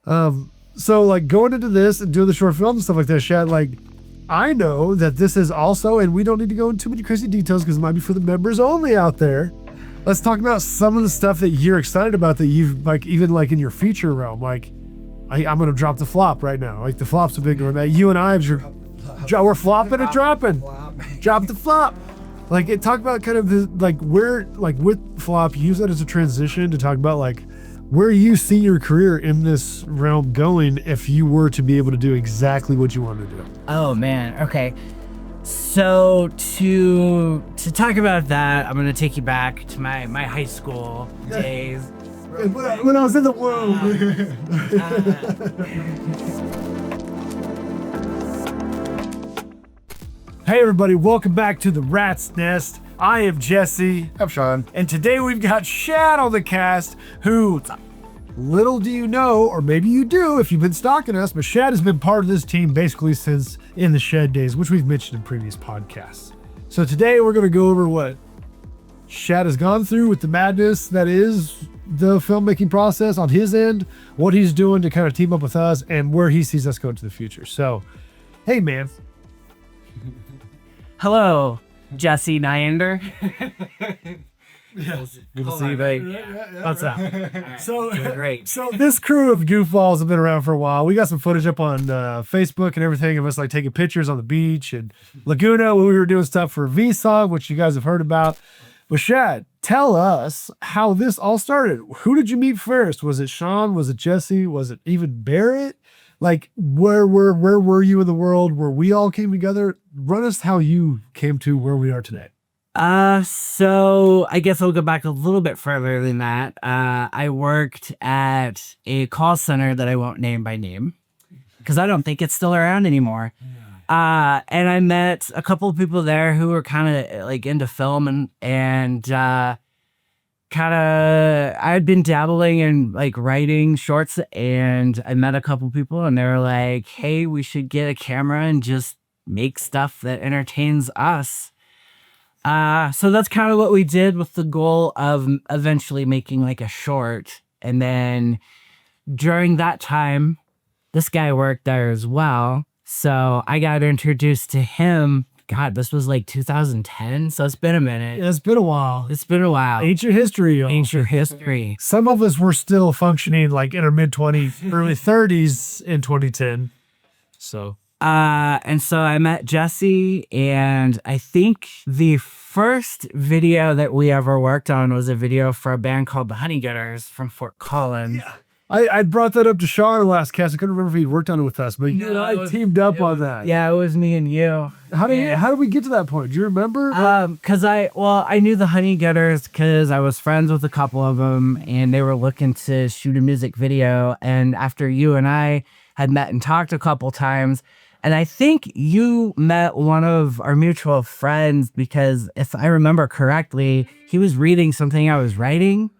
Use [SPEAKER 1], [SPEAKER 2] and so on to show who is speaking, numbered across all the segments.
[SPEAKER 1] So like going into this and doing the short film and stuff like that, Shad, like I know that this is also, and we don't need to go into too many crazy details because it might be for the members only out there. Let's talk about some of the stuff that you're excited about that you've like, even like in your feature realm. Like I'm going to drop the flop right now. Like the flop's a big one. That you and I, we're flopping and dropping. Drop the flop. Like it talk about kind of the, like where, like with flop, use that as a transition to talk about like where you see your career in this realm going if you were to be able to do exactly what you wanted to do.
[SPEAKER 2] Oh man, okay. So to talk about that, I'm gonna take you back to my high school days.
[SPEAKER 1] When I was in the womb. Hey everybody, welcome back to the Rat's Nest. I am Jesse.
[SPEAKER 3] I'm Sean.
[SPEAKER 1] And today we've got Shad on the cast, who, little do you know, or maybe you do if you've been stalking us, but Shad has been part of this team basically since in the Shed days, which we've mentioned in previous podcasts. So today we're going to go over what Shad has gone through with the madness that is the filmmaking process on his end, what he's doing to kind of team up with us, and where he sees us going to the future. So, hey man.
[SPEAKER 2] Hello, Jesse Nyander.
[SPEAKER 1] Yes.
[SPEAKER 2] Good to see you, babe.
[SPEAKER 1] What's up?
[SPEAKER 2] Right.
[SPEAKER 1] So
[SPEAKER 2] Great.
[SPEAKER 1] So this crew of goofballs have been around for a while. We got some footage up on Facebook and everything of us like taking pictures on the beach and Laguna when we were doing stuff for V-Song, which you guys have heard about. But Shad, tell us how this all started. Who did you meet first? Was it Sean? Was it Jesse? Was it even Barrett? Like where were you in the world where we all came together? Run us how you came to where we are today.
[SPEAKER 2] So I guess I'll go back a little bit further than that. I worked at a call center that I won't name by name because I don't think it's still around anymore. And I met a couple of people there who were kind of like into film and I had been dabbling in like writing shorts, and I met a couple people and they were like, hey, we should get a camera and just make stuff that entertains us. So that's kind of what we did with the goal of eventually making like a short. And then during that time, this guy worked there as well. So I got introduced to him. God, this was like 2010. So it's been a minute.
[SPEAKER 1] Yeah, it's been a while.
[SPEAKER 2] It's been a while.
[SPEAKER 1] Ancient history, y'all.
[SPEAKER 2] Ancient history.
[SPEAKER 1] Some of us were still functioning like in our mid-20s, early 30s in 2010. So.
[SPEAKER 2] And so I met Jesse, and I think the first video that we ever worked on was a video for a band called the Honey Getters from Fort Collins.
[SPEAKER 1] Yeah. I brought that up to Sean in the last cast. I couldn't remember if he'd worked on it with us, but you and I teamed up on that.
[SPEAKER 2] Yeah, it was me and you.
[SPEAKER 1] How did we get to that point? Do you remember?
[SPEAKER 2] Cause I knew the Honey Getters because I was friends with a couple of them, and they were looking to shoot a music video. And after you and I had met and talked a couple times, and I think you met one of our mutual friends because if I remember correctly, he was reading something I was writing.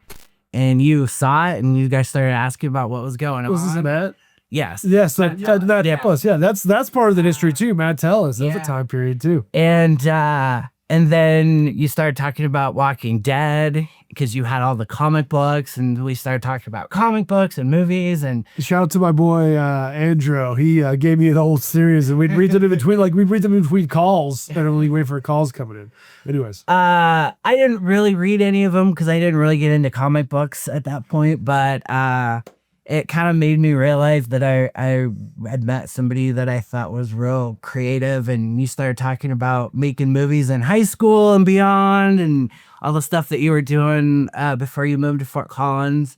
[SPEAKER 2] And you saw it, and you guys started asking about what was going on.
[SPEAKER 1] Was this Matt?
[SPEAKER 2] Yes.
[SPEAKER 1] Yes. That's part of the history too. Matt, tell us. That's a time period too.
[SPEAKER 2] And then you started talking about Walking Dead because you had all the comic books, and we started talking about comic books and movies. And
[SPEAKER 1] shout out to my boy Andrew. He gave me the whole series, and we'd read them in between calls, and we wait for calls coming in. Anyways,
[SPEAKER 2] I didn't really read any of them because I didn't really get into comic books at that point, but it kind of made me realize that I had met somebody that I thought was real creative, and you started talking about making movies in high school and beyond, and all the stuff that you were doing before you moved to Fort Collins.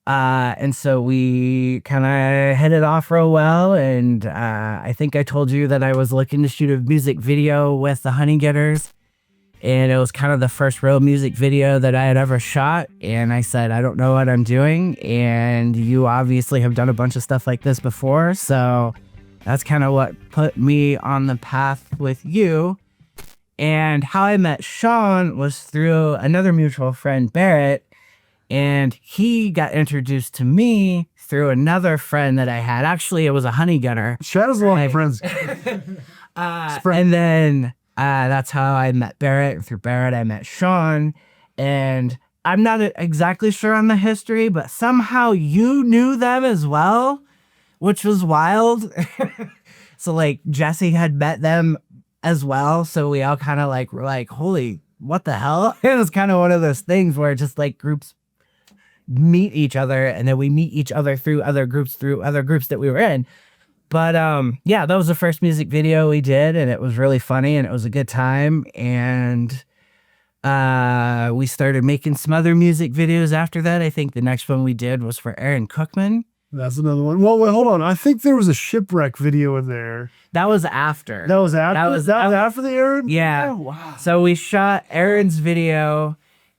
[SPEAKER 2] And so we kind of hit it off real well, and I think I told you that I was looking to shoot a music video with the Honey Getters. And it was kind of the first real music video that I had ever shot. And I said, I don't know what I'm doing. And you obviously have done a bunch of stuff like this before. So that's kind of what put me on the path with you. And how I met Sean was through another mutual friend, Barrett. And he got introduced to me through another friend that I had. Actually, it was a Honey Getter.
[SPEAKER 1] Shad has a lot of friends.
[SPEAKER 2] And then... that's how I met Barrett. Through Barrett, I met Sean. And I'm not exactly sure on the history, but somehow you knew them as well, which was wild. So like Jesse had met them as well. So we all kind of like were like, holy, what the hell? It was kind of one of those things where just like groups meet each other and then we meet each other through other groups that we were in. But yeah, that was the first music video we did, and it was really funny and it was a good time. And we started making some other music videos after that. I think the next one we did was for Aaron Cookman.
[SPEAKER 1] That's another one. Well, wait, hold on. I think there was a shipwreck video in there.
[SPEAKER 2] That was after.
[SPEAKER 1] That was after?
[SPEAKER 2] That was
[SPEAKER 1] after the Aaron?
[SPEAKER 2] Yeah.
[SPEAKER 1] Oh, wow.
[SPEAKER 2] So we shot Aaron's video,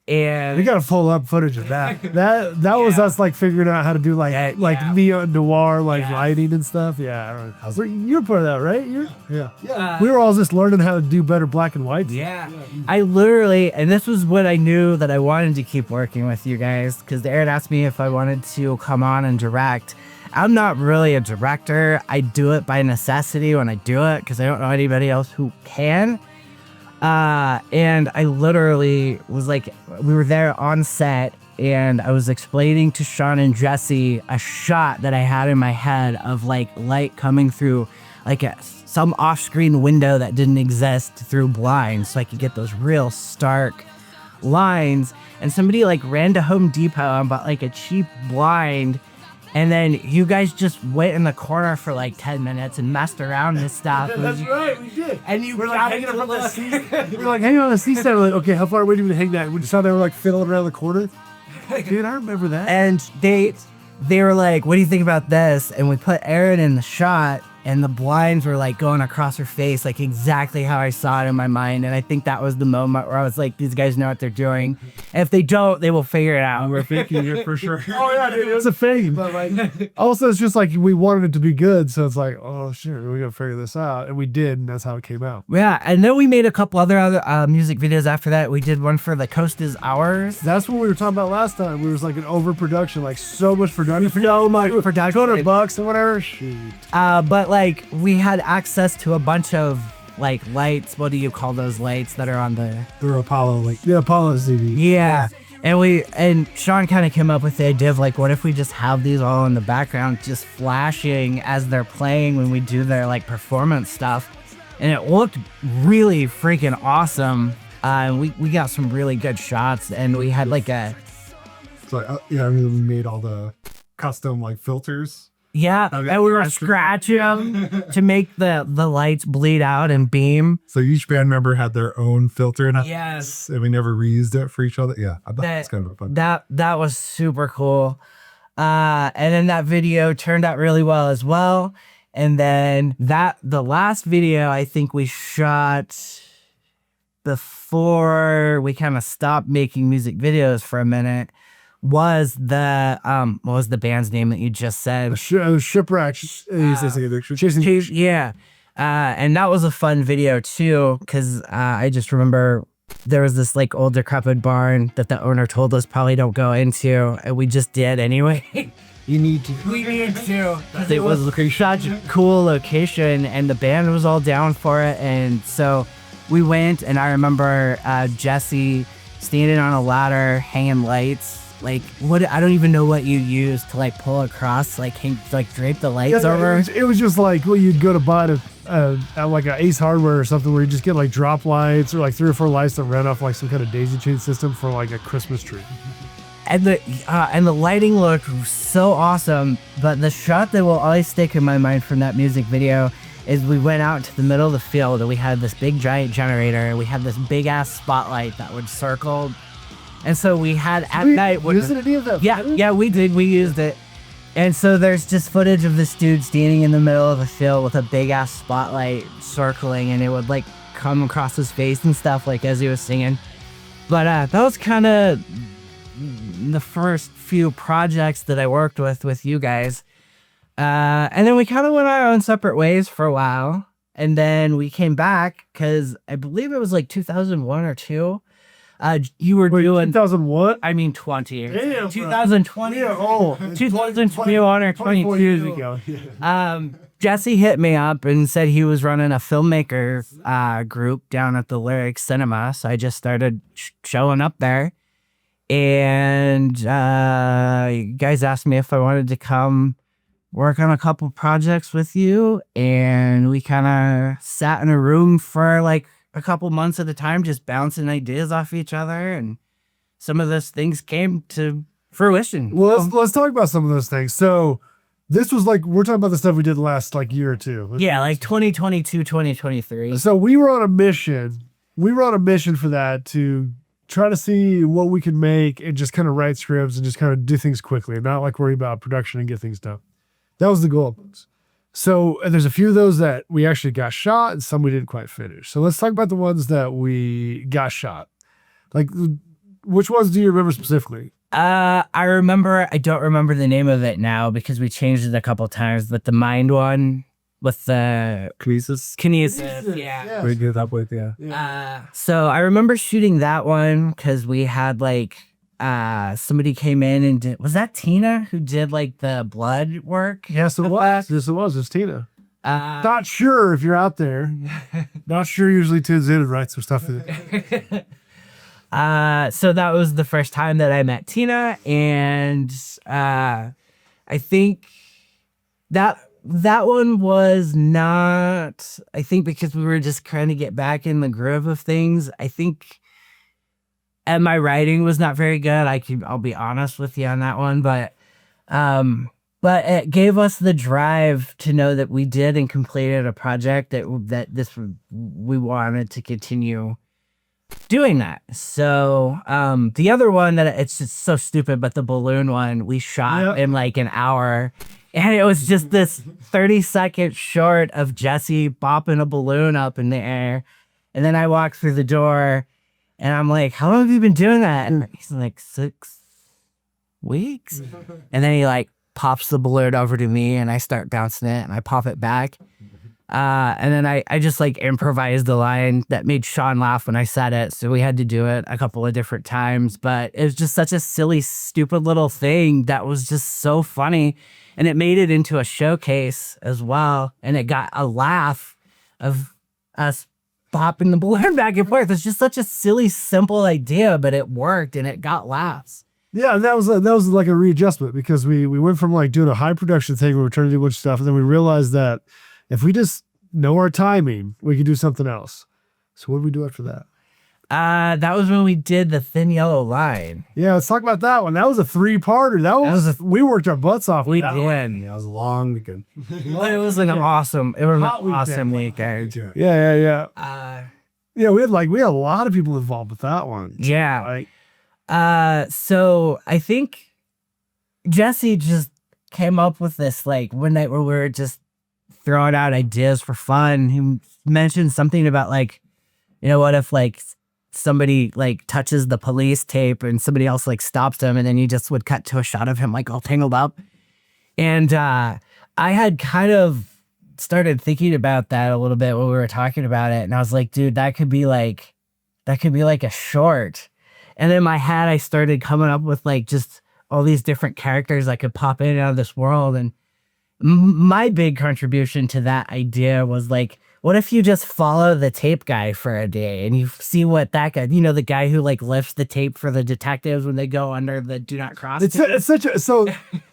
[SPEAKER 2] and
[SPEAKER 1] We got to pull up footage of that. That was us like figuring out how to do like
[SPEAKER 2] Yeah.
[SPEAKER 1] neon noir
[SPEAKER 2] Yeah.
[SPEAKER 1] lighting and stuff. Yeah, I don't know. You're part of that, right?
[SPEAKER 2] Yeah.
[SPEAKER 1] We were all just learning how to do better black and white.
[SPEAKER 2] Yeah. I literally, and this was what I knew that I wanted to keep working with you guys, because Aaron asked me if I wanted to come on and direct. I'm not really a director. I do it by necessity when I do it because I don't know anybody else who can. And I literally was like, we were there on set and I was explaining to Sean and Jesse a shot that I had in my head of like light coming through like some off-screen window that didn't exist through blinds, so I could get those real stark lines. And somebody like ran to Home Depot and bought like a cheap blind. And then you guys just went in the corner for like 10 minutes and messed around and stuff.
[SPEAKER 1] That's right, we did.
[SPEAKER 2] And you
[SPEAKER 1] We're
[SPEAKER 2] got
[SPEAKER 1] like hanging from the seat. We're like hanging on the seat stand. We're like, okay, how far away do we hang that? We saw they were like fiddling around the corner. Dude, I remember that.
[SPEAKER 2] And they were like, what do you think about this? And we put Erin in the shot, and the blinds were like going across her face, like exactly how I saw it in my mind. And I think that was the moment where I was like, these guys know what they're doing. And if they don't, they will figure it out.
[SPEAKER 1] We're faking it for sure. Oh yeah, dude, it was a fake. But like, also it's just like we wanted it to be good, so it's like, oh sure, we gotta figure this out, and we did, and that's how it came out.
[SPEAKER 2] Yeah, and then we made a couple other music videos after that. We did one for The Coast Is Ours.
[SPEAKER 1] That's what we were talking about last time. We was like an overproduction, like so much production.
[SPEAKER 2] So much production.
[SPEAKER 1] $200 or whatever. Shoot.
[SPEAKER 2] But like we had access to a bunch of like lights. What do you call those lights that are on the
[SPEAKER 1] Apollo, like the Apollo CD.
[SPEAKER 2] Yeah. And Sean kind of came up with the idea of like, what if we just have these all in the background just flashing as they're playing when we do their like performance stuff. And it looked really freaking awesome. We got some really good shots, and we had like a
[SPEAKER 3] So yeah, I mean, we made all the custom like filters.
[SPEAKER 2] Yeah, and we were scratching them to make the lights bleed out and beam.
[SPEAKER 3] So each band member had their own filter, and
[SPEAKER 2] Yes,
[SPEAKER 3] and we never reused it for each other. Yeah, I thought that's kind of fun.
[SPEAKER 2] that was super cool. And then that video turned out really well as well. And then the last video I think we shot before we kind of stopped making music videos for a minute was the what was the band's name that you just said?
[SPEAKER 1] Shipwreck. Chasing.
[SPEAKER 2] Yeah. And that was a fun video too, because I just remember there was this like old decrepit barn that the owner told us probably don't go into, and we just did anyway.
[SPEAKER 1] You need to.
[SPEAKER 2] We need to. It was such a cool location, and the band was all down for it, and so we went. And I remember Jesse standing on a ladder, hanging lights. Like what? I don't even know what you used to like pull across, like drape the lights over.
[SPEAKER 1] It was just like you'd go to buy at like a Ace Hardware or something, where you just get like drop lights or like 3 or 4 lights that ran off like some kind of daisy chain system for like a Christmas tree.
[SPEAKER 2] And the lighting looked so awesome. But the shot that will always stick in my mind from that music video is we went out to the middle of the field and we had this big giant generator, and we had this big ass spotlight that would circle. And so we had at night.
[SPEAKER 1] Used any of that?
[SPEAKER 2] Yeah, we did. We used it. And so there's just footage of this dude standing in the middle of the field with a big ass spotlight circling, and it would like come across his face and stuff like as he was singing. But that was kind of the first few projects that I worked with you guys. And then we kind of went our own separate ways for a while. And then we came back because I believe it was like 2001 or 2. You were doing
[SPEAKER 1] 2001.
[SPEAKER 2] I mean 20.
[SPEAKER 1] Damn,
[SPEAKER 2] 2020.
[SPEAKER 1] Yeah, oh,
[SPEAKER 2] 2021 or 22
[SPEAKER 1] years ago. Yeah.
[SPEAKER 2] Jesse hit me up and said he was running a filmmaker group down at the Lyric Cinema. So I just started showing up there. And you guys asked me if I wanted to come work on a couple projects with you, and we kind of sat in a room for like a couple months at a time, just bouncing ideas off each other, and some of those things came to fruition.
[SPEAKER 1] Well, let's talk about some of those things. So this was like, we're talking about the stuff we did the last like year or two.
[SPEAKER 2] Yeah, like 2022, 2023.
[SPEAKER 1] So we were on a mission. We were on a mission for that, to try to see what we could make and just kind of write scripts and just kind of do things quickly and not like worry about production and get things done. That was the goal. So and there's a few of those that we actually got shot and some we didn't quite finish. So let's talk about the ones that we got shot. Like, which ones do you remember specifically?
[SPEAKER 2] I remember, I don't remember the name of it now because we changed it a couple times, but the mind one with the kinesis. Yeah.
[SPEAKER 3] We did that with, yeah.
[SPEAKER 2] So I remember shooting that one because we had like, somebody came in and did, was that Tina who did like the blood work?
[SPEAKER 1] Yes, it was. Yes, it was. It's Tina. Not sure if you're out there. Not sure usually tunes in and writes some stuff in it.
[SPEAKER 2] So that was the first time that I met Tina, and I think that one was not, I think because we were just trying to get back in the groove of things. I think, and my writing was not very good. I'll be honest with you on that one, but it gave us the drive to know that we did and completed a project we wanted to continue doing that. So the other one that it's just so stupid, but the balloon one we shot in like an hour, and it was just this 30-second short of Jesse bopping a balloon up in the air, and then I walked through the door and I'm like, how long have you been doing that? And he's like, 6 weeks. And then he like pops the balloon over to me, and I start bouncing it, and I pop it back. And then I just like improvised the line that made Sean laugh when I said it. So we had to do it a couple of different times, but it was just such a silly, stupid little thing that was just so funny. And it made it into a showcase as well. And it got a laugh of us popping the balloon back and forth. It's just such a silly, simple idea, but it worked and it got laughs.
[SPEAKER 1] Yeah, and that was like a readjustment, because we went from like doing a high production thing where we were trying to do a bunch of stuff, and then we realized that if we just know our timing, we could do something else. So what did we do after that?
[SPEAKER 2] That was when we did the Thin Yellow Line.
[SPEAKER 1] Yeah, let's talk about that one. That was a 3-parter. We worked our butts off.
[SPEAKER 2] We did.
[SPEAKER 3] Yeah, it was a long weekend.
[SPEAKER 2] Well, it was like an awesome weekend.
[SPEAKER 1] Yeah. Yeah, we had a lot of people involved with that one.
[SPEAKER 2] Yeah. So I think Jesse just came up with this like one night where we were just throwing out ideas for fun. He mentioned something about like, what if like somebody like touches the police tape and somebody else like stops him, and then you just would cut to a shot of him like all tangled up. And I had kind of started thinking about that a little bit when we were talking about it, and I was like, dude, that could be like a short. And in my head, I started coming up with like just all these different characters I could pop in and out of this world. And my big contribution to that idea was like, what if you just follow the tape guy for a day and you see what that guy, the guy who like lifts the tape for the detectives when they go under the do not cross.
[SPEAKER 1] So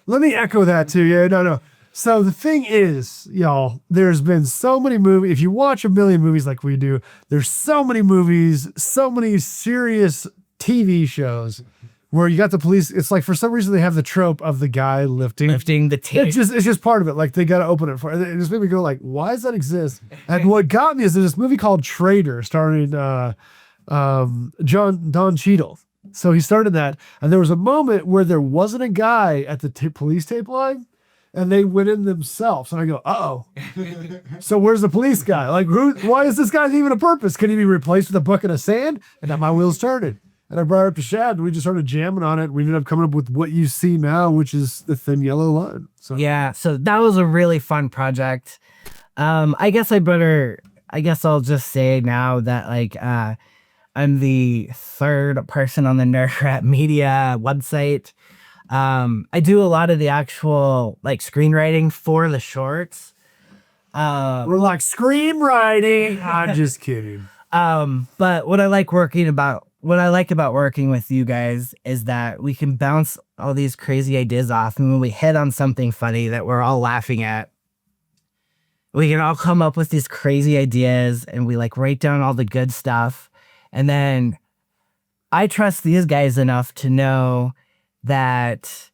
[SPEAKER 1] let me echo that too. Yeah, no. So the thing is, y'all, there's been so many movies. If you watch a million movies like we do, there's so many movies, so many serious TV shows where you got the police. It's like for some reason they have the trope of the guy lifting
[SPEAKER 2] the tape.
[SPEAKER 1] It's just part of it. Like they got to open it for it. It just made me go like, why does that exist? And what got me is there's this movie called Traitor starring Don Cheadle. So he started that, and there was a moment where there wasn't a guy at the police tape line, and they went in themselves. And I go, uh-oh. So where's the police guy? Like, why is this guy even a purpose? Can he be replaced with a bucket of sand? And then my wheels turning. And I brought it up to Shad, and we just started jamming on it. We ended up coming up with what you see now, which is the Thin Yellow Line. So
[SPEAKER 2] yeah, so that was a really fun project. I guess I'll just say now that like I'm the third person on the Nerd Rat Media website. I do a lot of the actual like screenwriting for the shorts.
[SPEAKER 1] We're like screenwriting. I'm just kidding.
[SPEAKER 2] But what I like working what I like about working with you guys is that we can bounce all these crazy ideas off, and when we hit on something funny that we're all laughing at, we can all come up with these crazy ideas, and we like write down all the good stuff. And then I trust these guys enough to know that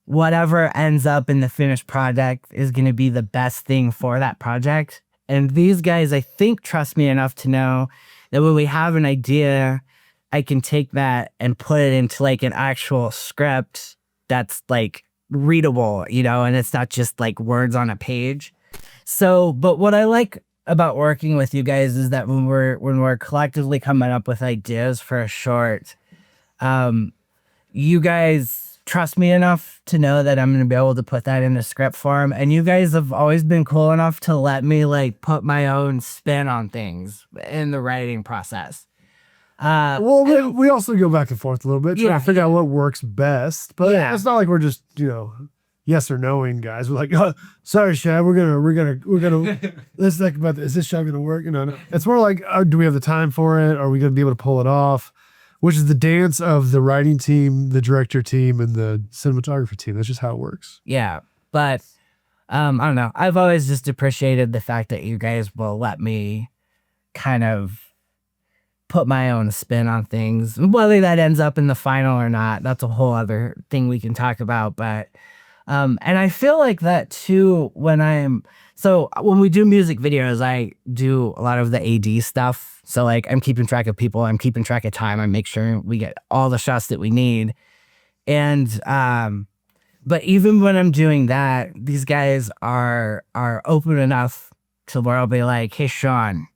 [SPEAKER 2] whatever ends up in the finished project is going to be the best thing for that project. And these guys, I think, trust me enough to know that when we have an idea, I can take that and put it into like an actual script that's like readable, you know, and it's not just like words on a page. So, but what I like about working with you guys is that when we're collectively coming up with ideas for a short, you guys trust me enough to know that I'm going to be able to put that in the script form. And you guys have always been cool enough to let me like put my own spin on things in the writing process.
[SPEAKER 1] Well, we also go back and forth a little bit, trying to figure out what works best. But it's not like we're just, you know, yes or noing guys. We're like, oh, sorry, Shad, we're gonna let's think about this. Is this shot gonna work? You know, it's more like, do we have the time for it? Are we gonna be able to pull it off? Which is the dance of the writing team, the director team, and the cinematography team. That's just how it works.
[SPEAKER 2] Yeah, but I don't know. I've always just appreciated the fact that you guys will let me kind of put my own spin on things. Whether that ends up in the final or not, that's a whole other thing we can talk about. But and I feel like that too when we do music videos, I do a lot of the AD stuff. So like I'm keeping track of people, I'm keeping track of time, I make sure we get all the shots that we need. And but even when I'm doing that, these guys are open enough to where I'll be like, hey Sean,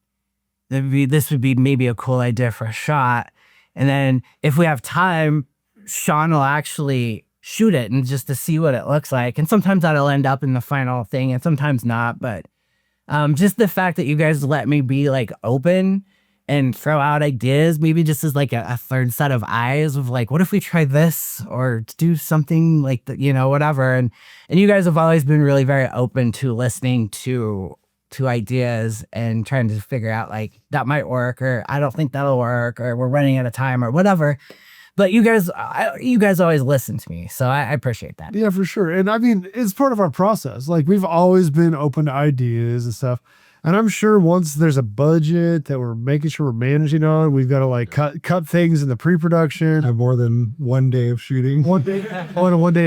[SPEAKER 2] this would be maybe a cool idea for a shot. And then if we have time, Sean will actually shoot it and just to see what it looks like. And sometimes that'll end up in the final thing and sometimes not. But just the fact that you guys let me be like open and throw out ideas, maybe just as like a third set of eyes of like, what if we try this or do something like that, you know, whatever. And you guys have always been really very open to listening to ideas and trying to figure out like that might work, or I don't think that'll work, or we're running out of time or whatever. But you guys always listen to me. So I appreciate that.
[SPEAKER 1] Yeah, for sure. And I mean, it's part of our process. Like we've always been open to ideas and stuff. And I'm sure once there's a budget that we're making sure we're managing on, we've got to like cut things in the pre-production.
[SPEAKER 3] Have more than 1 day of shooting.
[SPEAKER 1] One day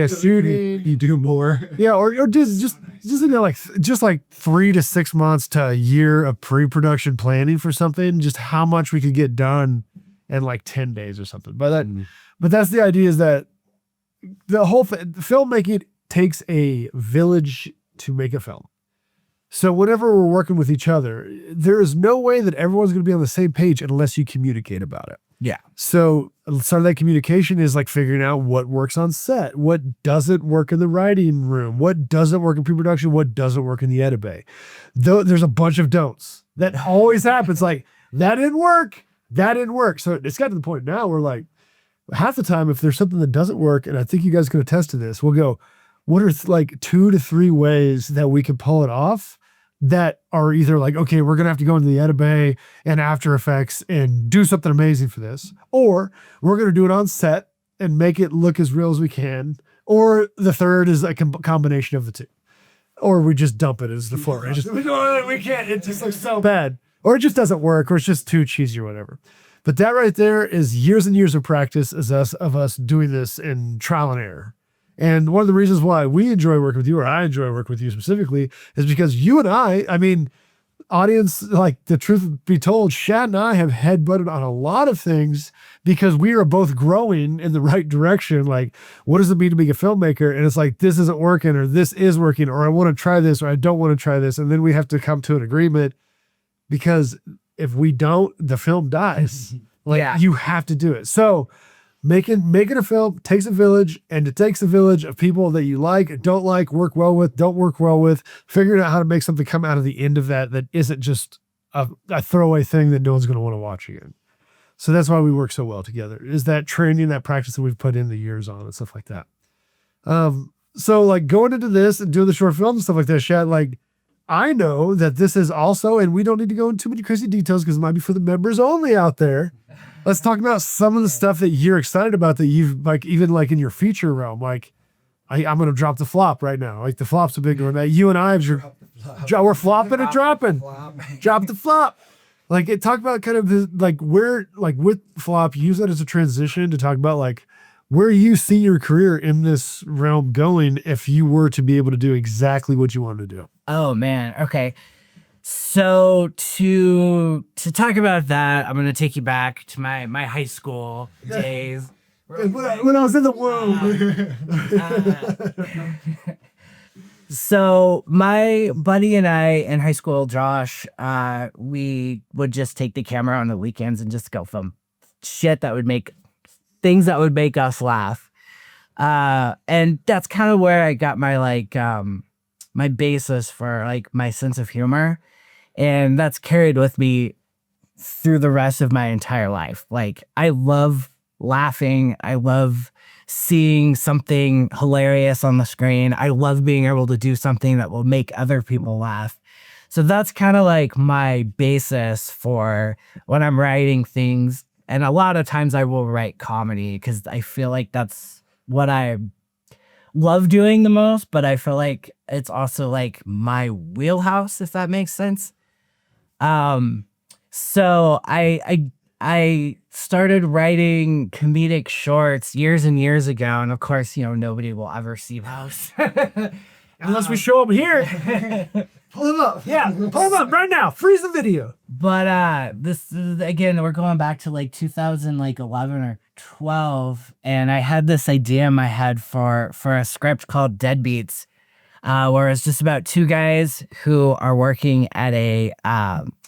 [SPEAKER 1] of shooting.
[SPEAKER 3] You do more.
[SPEAKER 1] Yeah, or just you know, like 3 to 6 months to a year of pre-production planning for something. Just how much we could get done in like 10 days or something. But that's the idea, is that the whole filmmaking takes a village to make a film. So whenever we're working with each other, there is no way that everyone's going to be on the same page unless you communicate about it.
[SPEAKER 2] Yeah.
[SPEAKER 1] So some of that communication is like figuring out what works on set, what doesn't work in the writing room, what doesn't work in pre-production, what doesn't work in the edit bay. Though there's a bunch of don'ts. That always happens. Like, that didn't work. That didn't work. So it's got to the point now where like half the time, if there's something that doesn't work, and I think you guys can attest to this, we'll go, what are like 2 to 3 ways that we can pull it off that are either like, okay, we're going to have to go into the edit bay and After Effects and do something amazing for this, or we're going to do it on set and make it look as real as we can. Or the third is a combination of the two, or we just dump it as the floor. We can't, it just looks so bad, or it just doesn't work, or it's just too cheesy or whatever. But that right there is years and years of practice of us doing this in trial and error. And one of the reasons why we enjoy working with you, or I enjoy working with you specifically, is because you and I mean, audience, like the truth be told, Shad and I have headbutted on a lot of things because we are both growing in the right direction. Like, what does it mean to be a filmmaker? And it's like, this isn't working, or this is working, or I want to try this, or I don't want to try this. And then we have to come to an agreement, because if we don't, the film dies. Like, you have to do it. So making a film takes a village, and it takes a village of people that you like, don't like, work well with, don't work well with, figuring out how to make something come out of the end of that isn't just a throwaway thing that no one's going to want to watch again. So that's why we work so well together, is that training, that practice that we've put in the years on and stuff like that. So like going into this and doing the short film and stuff like that, Shad, like, I know that this is also, and we don't need to go into too many crazy details because it might be for the members only out there, let's talk about some of the stuff that you're excited about that you've like, even like in your feature realm. Like, I'm going to drop the flop right now. Like, the flop's a big one that you and I have. We're flopping and dropping. Drop the flop. Like, it talk about kind of the, like where, like with flop, use that as a transition to talk about like where you see your career in this realm going if you were to be able to do exactly what you wanted to do.
[SPEAKER 2] Oh man. Okay. So to talk about that, I'm gonna take you back to my high school days.
[SPEAKER 1] When I was in the womb.
[SPEAKER 2] So my buddy and I in high school, Josh, we would just take the camera on the weekends and just go film shit that would make things that would make us laugh. And that's kind of where I got my like my basis for like my sense of humor. And that's carried with me through the rest of my entire life. Like, I love laughing. I love seeing something hilarious on the screen. I love being able to do something that will make other people laugh. So that's kind of like my basis for when I'm writing things. And a lot of times I will write comedy because I feel like that's what I love doing the most, but I feel like it's also like my wheelhouse, if that makes sense. So I started writing comedic shorts years and years ago, and of course, you know, nobody will ever see those
[SPEAKER 1] Unless we show up here. Pull them up. Yeah, pull them up right now. Freeze the video.
[SPEAKER 2] But this is, again, we're going back to like 2011 or 12, and I had this idea in my head for a script called Deadbeats, where it's just about two guys who are working at a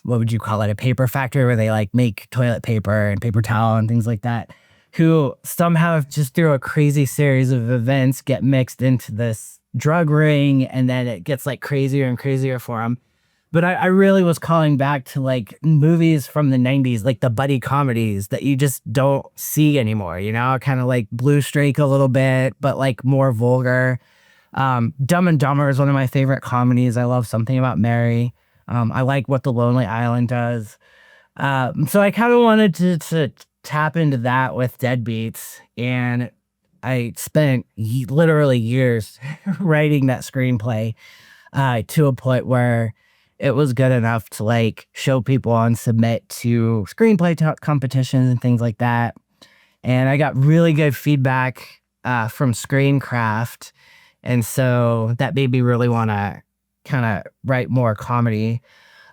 [SPEAKER 2] what would you call it, a paper factory where they like make toilet paper and paper towel and things like that, who somehow just through a crazy series of events get mixed into this drug ring, and then it gets like crazier and crazier for them. But I really was calling back to like movies from the 90s, like the buddy comedies that you just don't see anymore, you know, kind of like Blue Streak a little bit, but like more vulgar. Dumb and Dumber is one of my favorite comedies. I love Something About Mary. I like What the Lonely Island does. So I kind of wanted to tap into that with Deadbeats, and I spent literally years writing that screenplay to a point where it was good enough to like show people and submit to screenplay competitions and things like that. And I got really good feedback from Screencraft. And so that made me really want to kind of write more comedy.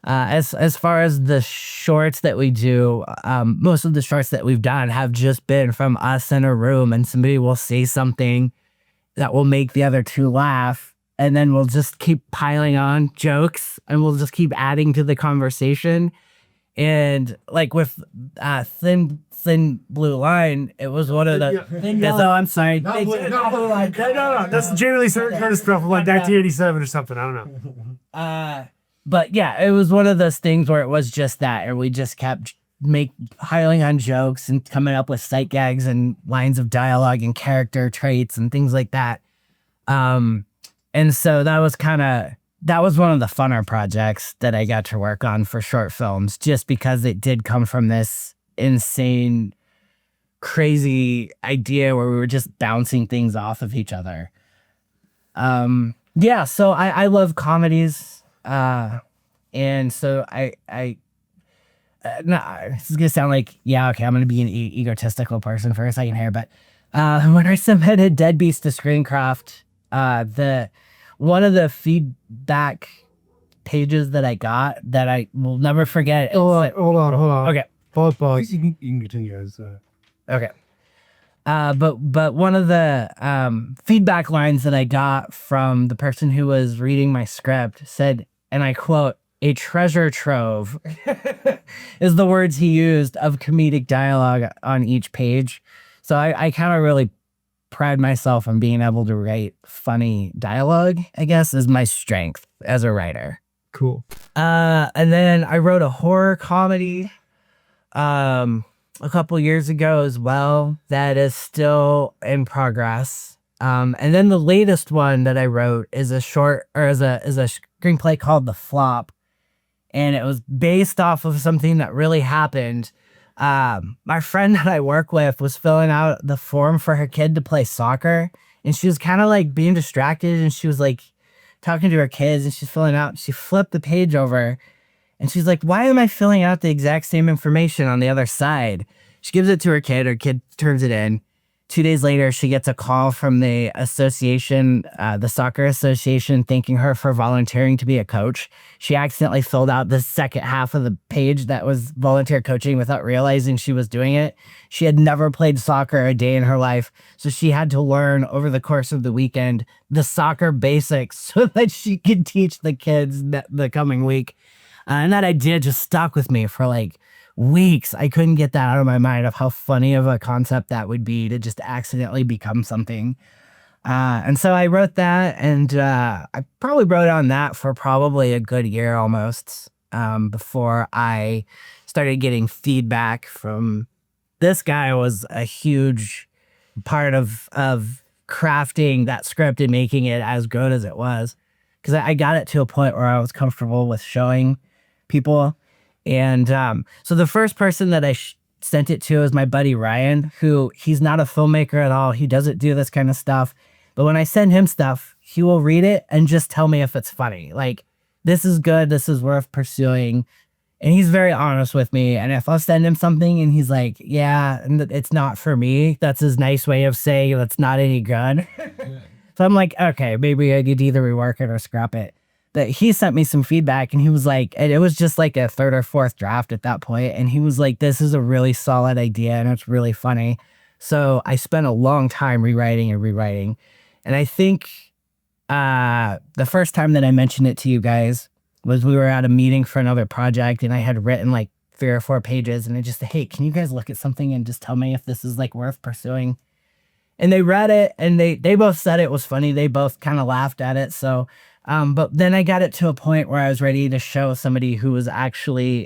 [SPEAKER 2] As far as the shorts that we do, most of the shorts that we've done have just been from us in a room, and somebody will say something that will make the other two laugh, and then we'll just keep piling on jokes, and we'll just keep adding to the conversation. And like with Thin Blue Line, it was one of the. I'm sorry.
[SPEAKER 1] No, that's Jamie Lee Curtis from like 1987 or something. I don't know.
[SPEAKER 2] But yeah, it was one of those things where it was just that, and we just kept piling on jokes and coming up with sight gags and lines of dialogue and character traits and things like that. And so that was one of the funner projects that I got to work on for short films, just because it did come from this insane, crazy idea where we were just bouncing things off of each other. Yeah, so I love comedies. And so no, this is gonna sound like, yeah, okay, I'm gonna be an egotistical person for a second here, but when I submitted Deadbeats to Screencraft, one of the feedback pages that I got that I will never forget.
[SPEAKER 1] Hold on.
[SPEAKER 2] Okay.
[SPEAKER 1] Pause. You can continue as
[SPEAKER 2] Okay. But one of the feedback lines that I got from the person who was reading my script said, and I quote, "A treasure trove," is the words he used, of comedic dialogue on each page. So I kind of really pride myself on being able to write funny dialogue, I guess, is my strength as a writer.
[SPEAKER 1] Cool.
[SPEAKER 2] And then I wrote a horror comedy a couple years ago as well that is still in progress. And then the latest one that I wrote is a screenplay called The Flop, and it was based off of something that really happened. My friend that I work with was filling out the form for her kid to play soccer, and she was kind of like being distracted, and she was like talking to her kids, and she's filling out. She flipped the page over, and she's like, "Why am I filling out the exact same information on the other side?" She gives it to her kid. Her kid turns it in. 2 days later, she gets a call from the association, the soccer association, thanking her for volunteering to be a coach. She accidentally filled out the second half of the page that was volunteer coaching without realizing she was doing it. She had never played soccer a day in her life, so she had to learn over the course of the weekend the soccer basics so that she could teach the kids the coming week. And that idea just stuck with me for like weeks. I couldn't get that out of my mind of how funny of a concept that would be to just accidentally become something. And so I wrote that, and I probably wrote on that for probably a good year almost before I started getting feedback from this guy. Was a huge part of crafting that script and making it as good as it was, because I got it to a point where I was comfortable with showing people. And so the first person that I sent it to is my buddy Ryan, who he's not a filmmaker at all. He doesn't do this kind of stuff. But when I send him stuff, he will read it and just tell me if it's funny. Like, this is good. This is worth pursuing. And he's very honest with me. And if I'll send him something and he's like, yeah, it's not for me, that's his nice way of saying that's not any good. So I'm like, okay, maybe I need to either rework it or scrap it. That he sent me some feedback, and he was like, and it was just like a third or fourth draft at that point, and he was like, this is a really solid idea and it's really funny. So I spent a long time rewriting. And I think the first time that I mentioned it to you guys was we were at a meeting for another project, and I had written like 3 or 4 pages, and I just, hey, can you guys look at something and just tell me if this is like worth pursuing? And they read it, and they both said it was funny. They both kind of laughed at it. So but then I got it to a point where I was ready to show somebody who was actually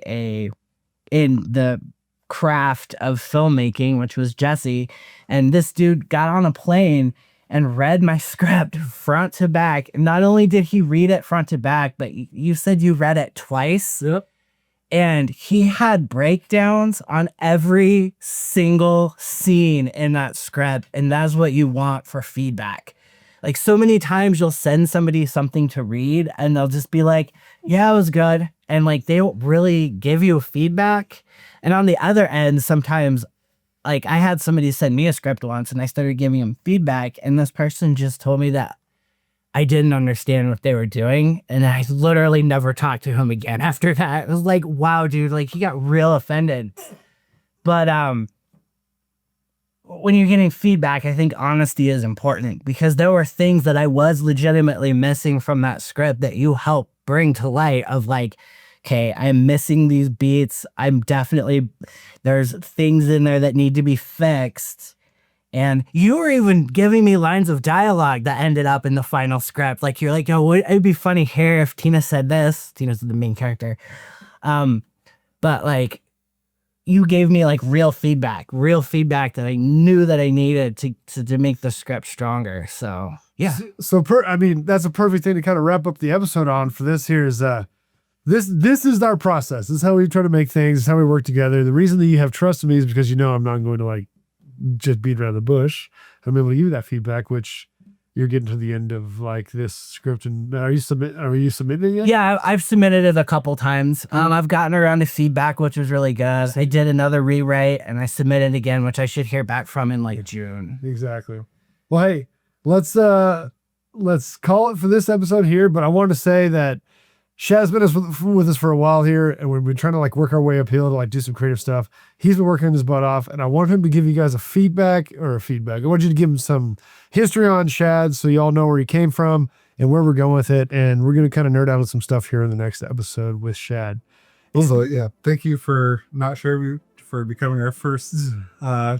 [SPEAKER 2] in the craft of filmmaking, which was Jesse. And this dude got on a plane and read my script front to back. And not only did he read it front to back, but you said you read it twice.
[SPEAKER 1] Yep.
[SPEAKER 2] And he had breakdowns on every single scene in that script. And that's what you want for feedback. Like, so many times you'll send somebody something to read and they'll just be like, yeah, it was good. And like, they won't really give you feedback. And on the other end, sometimes, like, I had somebody send me a script once and I started giving them feedback, and this person just told me that I didn't understand what they were doing. And I literally never talked to him again after that. It was like, wow, dude, like, he got real offended. But when you're getting feedback, I think honesty is important, because there were things that I was legitimately missing from that script that you helped bring to light of like, okay, I'm missing these beats. There's things in there that need to be fixed. And you were even giving me lines of dialogue that ended up in the final script. Like, you're like, oh, it'd be funny here if Tina said this. Tina's the main character. But like, you gave me like real feedback that I knew that I needed to make the script stronger. So yeah.
[SPEAKER 1] I mean, that's a perfect thing to kind of wrap up the episode on for this here is, this is our process. This is how we try to make things. This is how we work together. The reason that you have trust in me is because, you know, I'm not going to like just beat around the bush. I'm able to give you that feedback, which you're getting to the end of like this script. And are you submitting it?
[SPEAKER 2] Yeah, I've submitted it a couple times. I've gotten around to feedback, which was really good. I did another rewrite and I submitted again, which I should hear back from in like June.
[SPEAKER 1] Exactly. Well, hey, let's call it for this episode here. But I wanted to say that Shad's been with us for a while here, and we've been trying to like work our way uphill to like do some creative stuff. He's been working his butt off, and I want him to give you guys a feedback. I want you to give him some history on Shad so y'all know where he came from and where we're going with it. And we're going to kind of nerd out on some stuff here in the next episode with Shad.
[SPEAKER 3] Also, yeah, thank you for becoming our first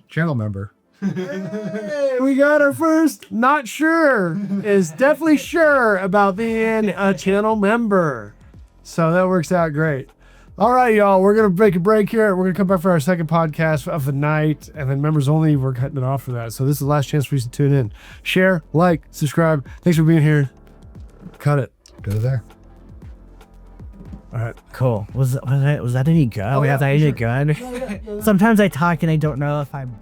[SPEAKER 3] channel member.
[SPEAKER 1] Hey, we got our first not sure is definitely sure about being a channel member. So that works out great. All right, y'all, we're going to make a break here. We're going to come back for our second podcast of the night, and then members only, we're cutting it off for that. So this is the last chance for you to tune in. Share, like, subscribe. Thanks for being here. Cut it.
[SPEAKER 3] Go there.
[SPEAKER 1] All right.
[SPEAKER 2] Cool. Was that any good?
[SPEAKER 1] Oh,
[SPEAKER 2] Was
[SPEAKER 1] yeah,
[SPEAKER 2] that
[SPEAKER 1] for
[SPEAKER 2] any
[SPEAKER 1] sure.
[SPEAKER 2] good? Sometimes I talk and I don't know if I'm